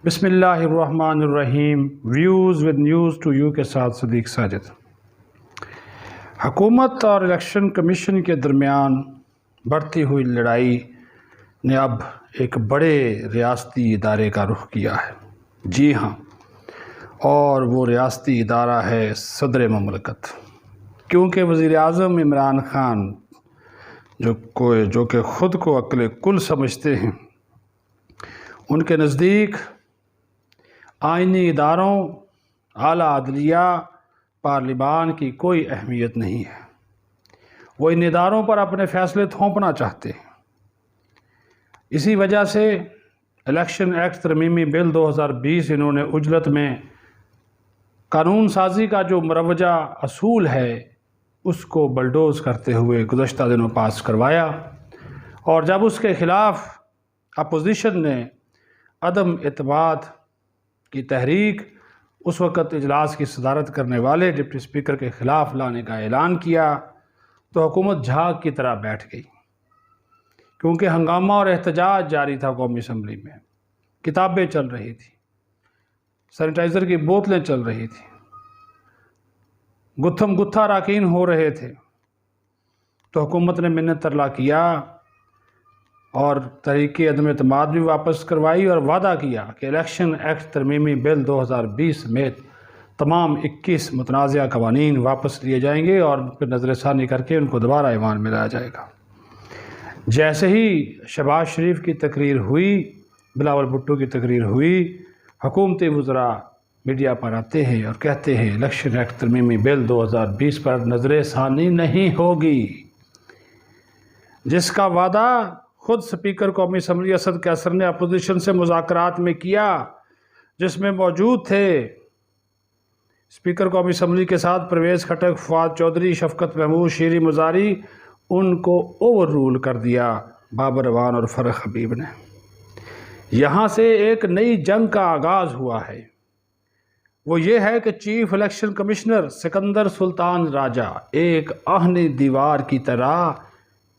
बिस्मिल्लाहिर्रहमानिर्रहीम। Views with news to you के साथ सदीक साजिद। हुकूमत और इलेक्शन कमीशन के दरमियान बढ़ती हुई लड़ाई ने अब एक बड़े रियासती इदारे का रुख किया है। जी हाँ, और वो रियासती इदारा है सदर ममलकत। क्योंकि वज़ीर-ए-आज़म इमरान ख़ान जो कि ख़ुद को अक़ल कुल समझते हैं, उनके नज़दीक आइनी इदारों, आला अदलिया, पार्लिमान की कोई अहमियत नहीं है। वो इन इदारों पर अपने फ़ैसले थोपना चाहते हैं। इसी वजह से इलेक्शन एक्ट तरमीमी बिल 2020 इन्होंने उजलत में कानून साजी का जो मरवजा असूल है उसको बलडोज करते हुए गुज़श्ता दिनों पास करवाया। और जब उसके ख़िलाफ़ अपोजिशन ने अदम एतमाद की तहरीक उस वक़्त इजलास की सदारत करने वाले डिप्टी स्पीकर के ख़िलाफ़ लाने का ऐलान किया तो हुकूमत झाग की तरह बैठ गई। क्योंकि हंगामा और एहतजाज जारी था कौमी असम्बली में, किताबें चल रही थी, सैनिटाइज़र की बोतलें चल रही थी, गुत्थम गुत्था अरकान हो रहे थे। तो हुकूमत ने मिन्नत तरला किया और तहरीक अदम एतमाद भी वापस करवाई और वादा किया कि इलेक्शन एक्ट तरमीमी बिल 2020 में तमाम 21 मुतनाज़ा कवानीन वापस लिए जाएंगे और फिर नज़रसानी करके उनको दोबारा ईवान में लाया जाएगा। जैसे ही शहबाज शरीफ की तकरीर हुई, बिलावल भुट्टो की तकरीर हुई, हुकूमती वज़रा मीडिया पर आते हैं और कहते हैं इलेक्शन एक्ट तरमीमी बिल 2020 पर नज़रसानी नहीं होगी। जिसका वादा ख़ुद स्पीकर कौमी असम्बली असद कैसर ने अपोजिशन से मुज़ाकरात में किया, जिसमें मौजूद थे स्पीकर कौमी असम्बली के साथ परवेज़ खटक, फवाद चौधरी, शफ़कत महमूद, शीरी मुज़ारी, उनको ओवर रूल कर दिया बाबर अवान और फ़र्रुख हबीब ने। यहाँ से एक नई जंग का आगाज़ हुआ है। वो ये है कि chief election commissioner Sikandar Sultan Raja एक आहनी दीवार की तरह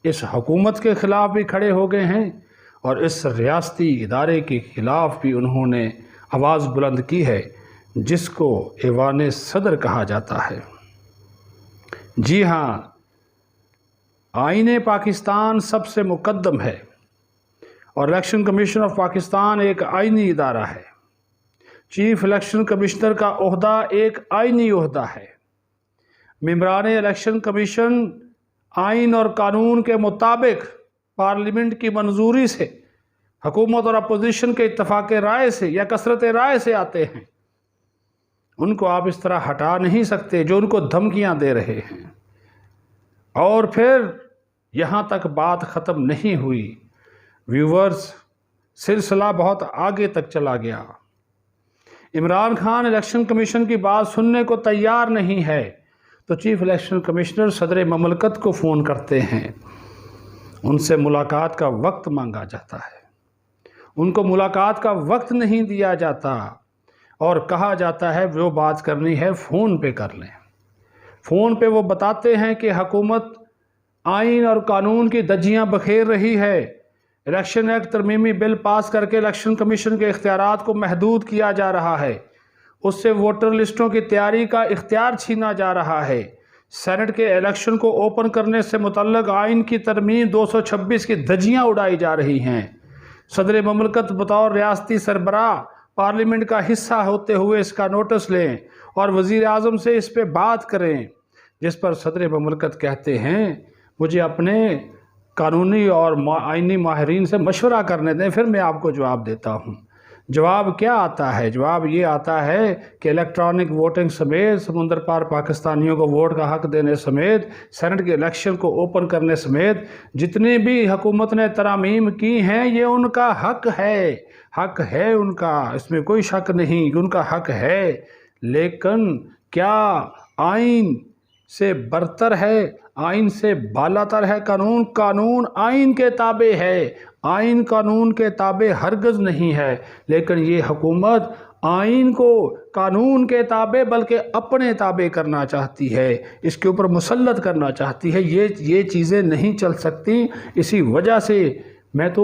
इस हुकूमत के ख़िलाफ़ भी खड़े हो गए हैं और इस रियासती इदारे के ख़िलाफ़ भी उन्होंने आवाज़ बुलंद की है, जिसको ऐवान सदर कहा जाता है। जी हाँ, आईने पाकिस्तान सबसे मुकद्दम है और इलेक्शन कमीशन ऑफ पाकिस्तान एक आइनी इदारा है। चीफ इलेक्शन कमिश्नर का ओहदा एक आइनी ओहदा है। मेंबरान इलेक्शन कमीशन आइन और कानून के मुताबिक पार्लियामेंट की मंजूरी से, हुकूमत और अपोजिशन के इत्तफाक राय से या कसरत राय से आते हैं। उनको आप इस तरह हटा नहीं सकते जो उनको धमकियां दे रहे हैं। और फिर यहाँ तक बात ख़त्म नहीं हुई व्यूवर्स, सिलसिला बहुत आगे तक चला गया। इमरान खान इलेक्शन कमीशन की बात सुनने को तैयार नहीं है तो चीफ इलेक्शन कमिश्नर सदर ममलकत को फ़ोन करते हैं, उनसे मुलाकात का वक्त मांगा जाता है। उनको मुलाकात का वक्त नहीं दिया जाता और कहा जाता है जो बात करनी है फ़ोन पे कर लें। फ़ोन पे वो बताते हैं कि हुकूमत आइन और कानून की धज्जियाँ बखेर रही है, इलेक्शन एक्ट तरमीमी बिल पास करके इलेक्शन कमीशन के इख्तियारात को महदूद किया जा रहा है, उससे वोटर लिस्टों की तैयारी का इख्तियार छीना जा रहा है, सेनेट के इलेक्शन को ओपन करने से मुतल्लक आइन की तरमीम 226 की धज्जियाँ उड़ाई जा रही हैं। सदर ममलकत बतौर रियासती सरबराह पार्लियामेंट का हिस्सा होते हुए इसका नोटिस लें और वज़ीर-ए-आज़म से इस पर बात करें। जिस पर सदर ममलकत कहते हैं मुझे अपने कानूनी और आइनी माहिरीन से मशवरा करने दें, फिर मैं आपको जवाब देता हूँ। जवाब क्या आता है? जवाब ये आता है कि इलेक्ट्रॉनिक वोटिंग समेत, समुंदर पार पाकिस्तानियों को वोट का हक देने समेत, सेनेट के इलेक्शन को ओपन करने समेत जितनी भी हुकूमत ने तरामीम की हैं ये उनका हक है उनका, इसमें कोई शक नहीं, उनका हक है। लेकिन क्या आइन से बरतर है, आइन से बालातर है कानून? कानून आइन के ताबे है, आइन कानून के ताबे हरगज़ नहीं है। लेकिन ये हुकूमत आइन को कानून के ताबे बल्कि अपने ताबे करना चाहती है, इसके ऊपर मुसल्लत करना चाहती है। ये चीज़ें नहीं चल सकती। इसी वजह से میں تو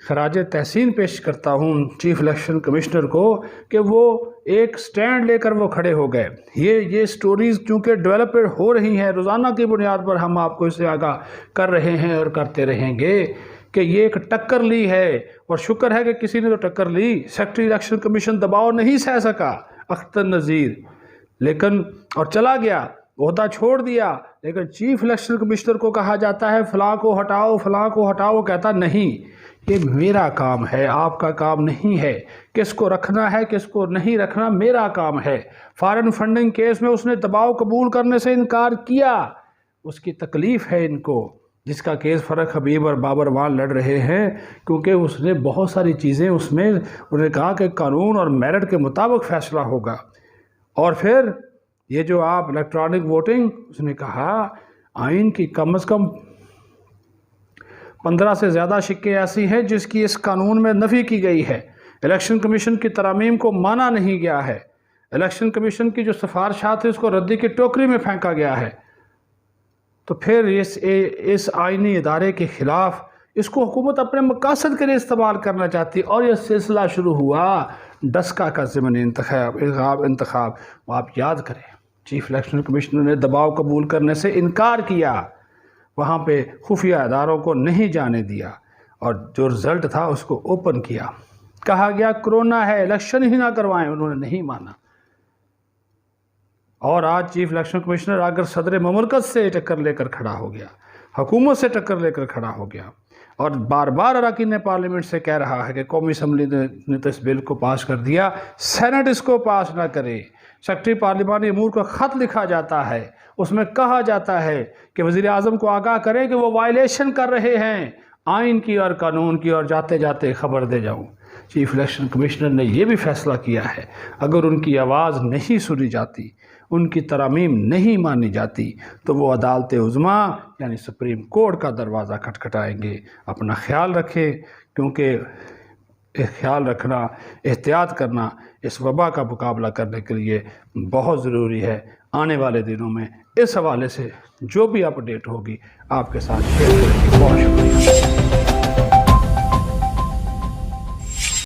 خراج تحسین پیش کرتا ہوں چیف الیکشن کمشنر کو کہ وہ ایک سٹینڈ لے کر وہ کھڑے ہو گئے۔ یہ سٹوریز چونکہ ڈیولپڈ ہو رہی ہیں، روزانہ کی بنیاد پر ہم آپ کو اس سے آگاہ کر رہے ہیں اور کرتے رہیں گے کہ یہ ایک ٹکر لی ہے، اور شکر ہے کہ کسی نے تو ٹکر لی۔ سیکرٹری الیکشن کمیشن دباؤ نہیں سہ سکا اختر نذیر، لیکن اور چلا گیا، عہدہ چھوڑ دیا، لیکن چیف الیکشن کمشنر کو کہا جاتا ہے فلاں کو ہٹاؤ، فلاں کو ہٹاؤ، کہتا نہیں، یہ میرا کام ہے، آپ کا کام نہیں ہے، کس کو رکھنا ہے کس کو نہیں رکھنا میرا کام ہے۔ فارن فنڈنگ کیس میں اس نے دباؤ قبول کرنے سے انکار کیا، اس کی تکلیف ہے ان کو، جس کا کیس فرق حبیب اور بابر وان لڑ رہے ہیں، کیونکہ اس نے بہت ساری چیزیں اس میں انہوں نے کہا کہ قانون اور میرٹ کے مطابق فیصلہ ہوگا۔ اور پھر یہ جو آپ الیکٹرانک ووٹنگ، اس نے کہا آئین کی کم از کم 15 سے زیادہ شقیں ایسی ہیں جس کی اس قانون میں نفی کی گئی ہے، الیکشن کمیشن کی ترامیم کو مانا نہیں گیا ہے، الیکشن کمیشن کی جو سفارشات ہیں اس کو ردی کی ٹوکری میں پھینکا گیا ہے۔ تو پھر اس آئینی ادارے کے خلاف اس کو حکومت اپنے مقاصد کے لیے استعمال کرنا چاہتی، اور یہ سلسلہ شروع ہوا ڈسکا کا ضمنی انتخاب۔ آپ یاد کریں چیف الیکشن کمیشنر نے دباؤ قبول کرنے سے انکار کیا، وہاں پہ خفیہ اداروں کو نہیں جانے دیا، اور جو رزلٹ تھا اس کو اوپن کیا، کہا گیا کرونا ہے الیکشن ہی نہ کروائیں، انہوں نے نہیں مانا۔ اور آج چیف الیکشن کمیشنر اگر صدر مملکت سے ٹکر لے کر کھڑا ہو گیا، حکومت سے ٹکر لے کر کھڑا ہو گیا، اور بار بار اراکین پارلیمنٹ سے کہہ رہا ہے کہ قومی اسمبلی نے تو اس بل کو پاس کر دیا، سینٹ اس کو پاس نہ کرے۔ سیکرٹری پارلیمانی امور کا خط لکھا جاتا ہے، اس میں کہا جاتا ہے کہ وزیر اعظم کو آگاہ کریں کہ وہ وائلیشن کر رہے ہیں آئین کی اور قانون کی، اور جاتے جاتے خبر دے جاؤں۔ چیف الیکشن کمشنر نے یہ بھی فیصلہ کیا ہے اگر ان کی آواز نہیں سنی جاتی، ان کی ترامیم نہیں مانی جاتی، تو وہ عدالت عظمیٰ یعنی سپریم کورٹ کا دروازہ کھٹکھٹائیں گے۔ اپنا خیال رکھیں، کیونکہ خیال رکھنا، احتیاط کرنا اس وبا کا مقابلہ کرنے کے لیے بہت ضروری ہے۔ آنے والے دنوں میں اس حوالے سے جو بھی اپڈیٹ ہوگی آپ کے ساتھ شیئر کریں گے۔ بہت شکریہ۔